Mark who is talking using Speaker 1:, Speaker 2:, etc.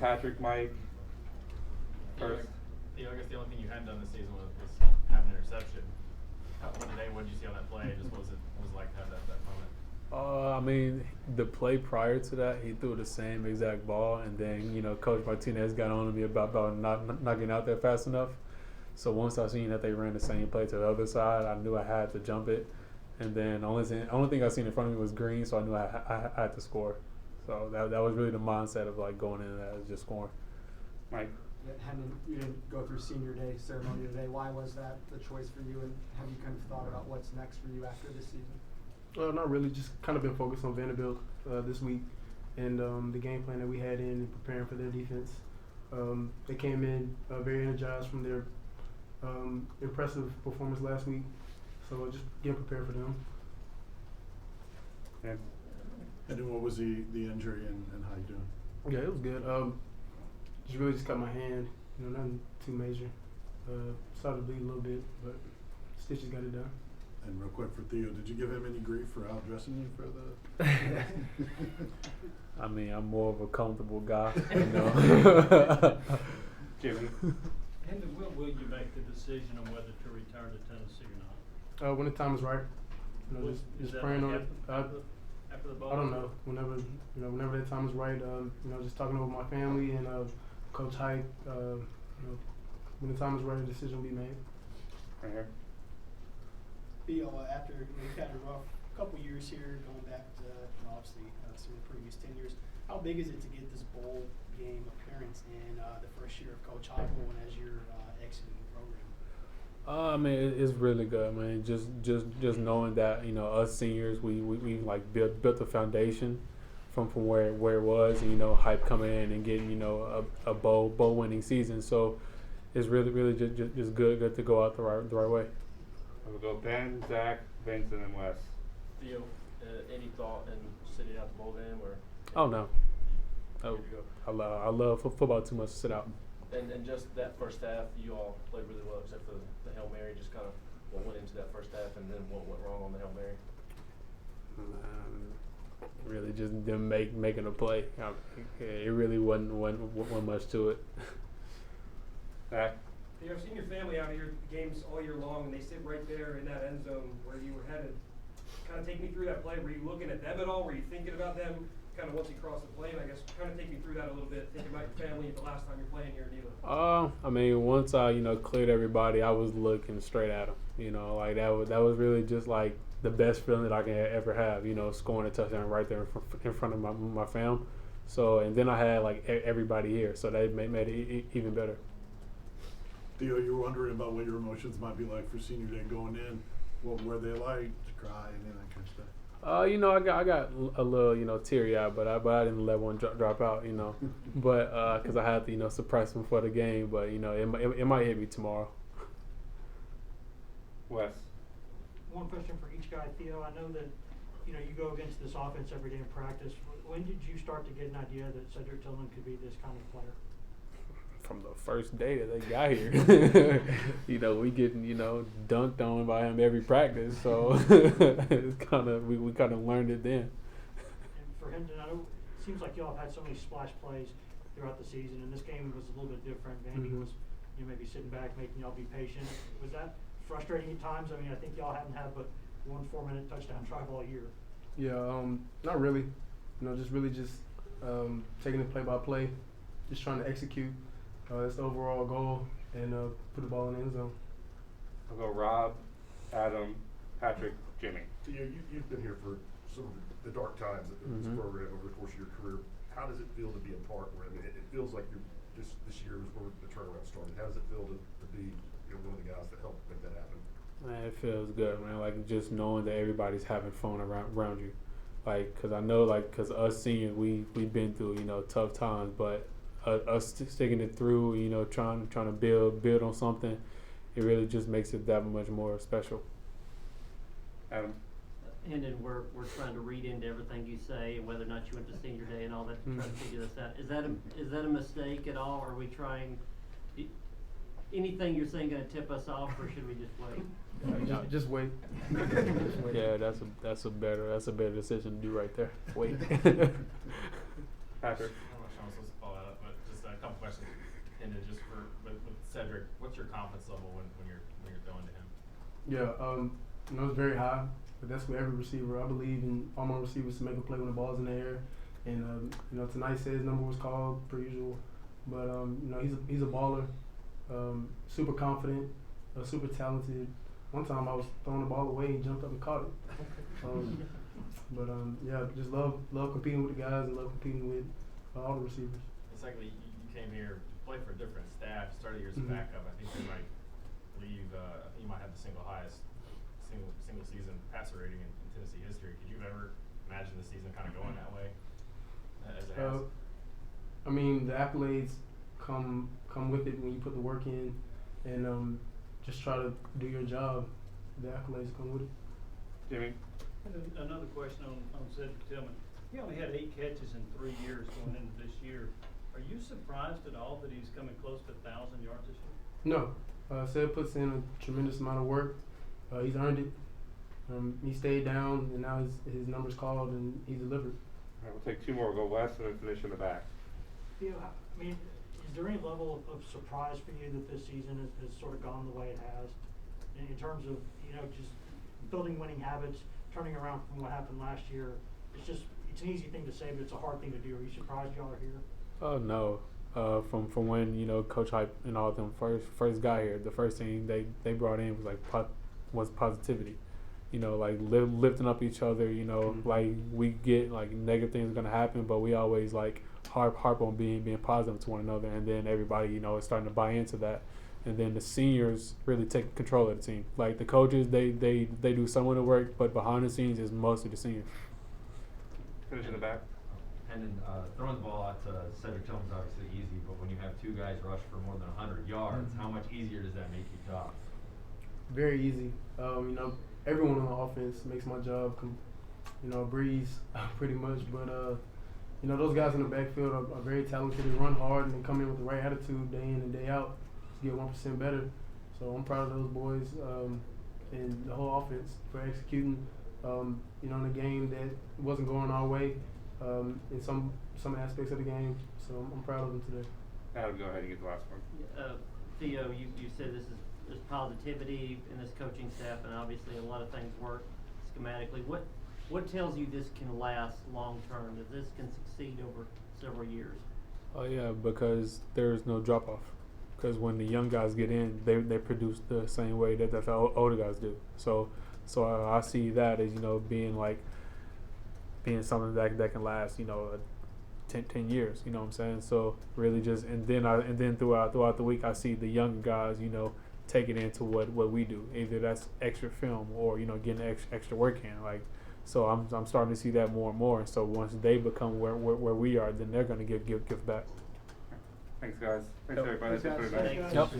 Speaker 1: Patrick, Mike, first.
Speaker 2: Theo, I guess the only thing you hadn't done this season was have an interception. Today, what did you see on that play? Just what was it like to have that moment?
Speaker 3: I mean, the play prior to that, he threw the same exact ball, and then Coach Martinez got on to me about not getting out there fast enough. So once I seen that they ran the same play to the other side, I knew I had to jump it. And then only thing I seen in front of me was green, so I knew I had to score. So that was really the mindset of like going into that, is just scoring.
Speaker 1: Mike.
Speaker 4: Hendon, you didn't go through senior day ceremony today. Why was that the choice for you, and have you kind of thought about what's next for you after this season?
Speaker 5: Not really. Just kind of been focused on Vanderbilt this week and the game plan that we had in preparing for their defense. They came in very energized from their impressive performance last week, so just getting prepared for them.
Speaker 1: Yeah.
Speaker 6: And then what was the injury and how you doing?
Speaker 5: Yeah, it was good. Just cut my hand. Nothing too major. Started to bleed a little bit, but stitches got it done.
Speaker 6: And real quick for Theo, did you give him any grief for outdressing you for the?
Speaker 3: I mean, I'm more of a comfortable guy,
Speaker 1: Jimmy.
Speaker 7: Hendon, when will you make the decision on whether to return to Tennessee or not?
Speaker 5: When the time is right. Just praying on it.
Speaker 7: After the ball?
Speaker 5: I don't know. Whenever that time is right. Just talking over my family and Coach Hike. When the time is right, a decision will be made.
Speaker 1: Right here.
Speaker 8: Theo, after you've had a rough couple years here, going back to obviously some of the previous tenures, how big is it to get this bowl game appearance in the first year of Coach Heupel and as you're exiting the program?
Speaker 3: I mean, it's really good, man. Just knowing that us seniors, we like built the foundation from where it was, and Hype coming in and getting a bowl winning season. So it's really just good to go out the right way.
Speaker 1: We'll go Ben, Zach, Vincent, and Wes.
Speaker 2: Theo, any thought in sitting out the bowl game or?
Speaker 3: Oh no. Oh,
Speaker 2: Here you go.
Speaker 3: I love football too much to sit out.
Speaker 2: And just that first half, you all played really well except for the Hail Mary. Just kind of what went into that first half and then what went wrong on the Hail Mary?
Speaker 3: Really just them making a play. It really wasn't much to it.
Speaker 1: Zach.
Speaker 9: I've seen your family out here games all year long, and they sit right there in that end zone where you were headed. Kind of take me through that play. Were you looking at them at all? Were you thinking about them kind of once you crossed the plane? I guess kind of take me through that a little bit, thinking about your family the last time you're playing here in Neyland.
Speaker 3: I mean, once I cleared everybody, I was looking straight at them. Like that was really just like the best feeling that I can ever have. Scoring a touchdown right there in front of my fam. So, and then I had like everybody here, so that made it even better.
Speaker 6: Theo, you were wondering about what your emotions might be like for senior day going in. What were they like? To cry and that kind of stuff?
Speaker 3: I got a little, teary eyed, but I didn't let one drop out, but because I had to, suppress them for the game. But it might hit me tomorrow.
Speaker 1: Wes.
Speaker 10: One question for each guy, Theo. I know that you go against this offense every day in practice. When did you start to get an idea that Cedric Tillman could be this kind of player?
Speaker 3: From the first day that they got here. We getting, dunked on by him every practice. So it's kind of we kind of learned it then.
Speaker 10: And for Hendon, I know it seems like y'all have had so many splash plays throughout the season, and this game was a little bit different. Vandy was maybe sitting back, making y'all be patient. Was that frustrating at times? I mean, I think y'all haven't had but one 4-minute touchdown drive all year.
Speaker 5: Yeah, not really. Just taking it play by play, just trying to execute. That's the overall goal, and put the ball in the end zone.
Speaker 1: I'll go Rob, Adam, Patrick, Jimmy.
Speaker 11: Theo, you've been here for some of the dark times of this program over the course of your career. How does it feel to be a part where it feels like you're this year was where the turnaround started? How does it feel to be one of the guys that helped make that happen?
Speaker 3: Man, it feels good, man. Like just knowing that everybody's having fun around you, like because I know because us seniors we've been through tough times, but us sticking it through, trying to build on something, it really just makes it that much more special.
Speaker 1: Adam.
Speaker 12: Hendon, we're trying to read into everything you say and whether or not you went to senior day and all that to try to figure this out. Is that a mistake at all? Are we trying? Anything you're saying going to tip us off, or should we just wait?
Speaker 5: Just wait.
Speaker 3: Yeah, that's a better decision to do right there. Wait.
Speaker 1: Patrick.
Speaker 2: I don't know if Sean's supposed to follow that up, but just
Speaker 13: just a couple questions, and then just with Cedric, what's your confidence level when you're throwing to him?
Speaker 5: Yeah, it's very high, but that's with every receiver. I believe in all my receivers to make a play when the ball's in the air. And tonight his number was called per usual, but he's a baller, super confident, super talented. One time I was throwing the ball away and he jumped up and caught it. Just love competing with the guys and love competing with all the receivers.
Speaker 13: And secondly, you came here to play for a different staff. Started your as a
Speaker 5: Mhm.
Speaker 13: backup. I think you might leave. I think you might have the single highest single season passer rating in Tennessee history. Could you ever imagine the season kind of going that way? As it has?
Speaker 5: I mean, the accolades come with it when you put the work in and just try to do your job. The accolades come with it.
Speaker 1: Jimmy?
Speaker 7: And then another question on Cedric Tillman. He only had 8 catches in 3 years going into this year. Are you surprised at all that he's coming close to 1,000 yards this year?
Speaker 5: No. Seth puts in a tremendous amount of work. He's earned it. He stayed down, and now his number's called, and he delivered.
Speaker 1: All right, we'll take 2 more. We'll go west and then finish in the back.
Speaker 10: Theo, I mean, is there any level of surprise for you that this season has sort of gone the way it has? In terms of, just building winning habits, turning around from what happened last year. It's an easy thing to say, but it's a hard thing to do. Are you surprised y'all are here?
Speaker 3: Oh no. From when Coach Hype and all of them first got here, the first thing they brought in was positivity. Lifting up each other.
Speaker 5: Mm-hmm.
Speaker 3: Like we get like negative things are gonna happen, but we always like harp on being positive to one another, and then everybody is starting to buy into that. And then the seniors really take control of the team. Like the coaches, they do some of the work, but behind the scenes is mostly the seniors.
Speaker 1: Finish in the back.
Speaker 14: And then throwing the ball out to Cedric Tillman's obviously easy, but when you have 2 guys rush for more than 100 yards,
Speaker 5: Mm-hmm.
Speaker 14: how much easier does that make you tough?
Speaker 5: Very easy. Everyone on the offense makes my job a breeze pretty much. But those guys in the backfield are very talented. They run hard and they come in with the right attitude day in and day out to get 1% better. So I'm proud of those boys and the whole offense for executing in a game that wasn't going our way in some aspects of the game. So I'm proud of them today.
Speaker 1: Adam, go ahead and get the last one.
Speaker 12: Theo, you said there's positivity in this coaching staff, and obviously a lot of things work schematically. What tells you this can last long term, that this can succeed over several years?
Speaker 3: Oh yeah, because there's no drop off. Because when the young guys get in, they produce the same way that the older guys do. So I see that as being something that can last 10 years. You know what I'm saying? So really just and then throughout the week I see the young guys take it into what we do. Either that's extra film or getting extra work in. So I'm starting to see that more and more. So once they become where we are, then they're going to give back.
Speaker 1: Thanks, guys. Thanks,
Speaker 3: Yep.
Speaker 1: everybody. That's it for
Speaker 4: Thanks,
Speaker 1: tonight.
Speaker 4: guys.
Speaker 3: Yep.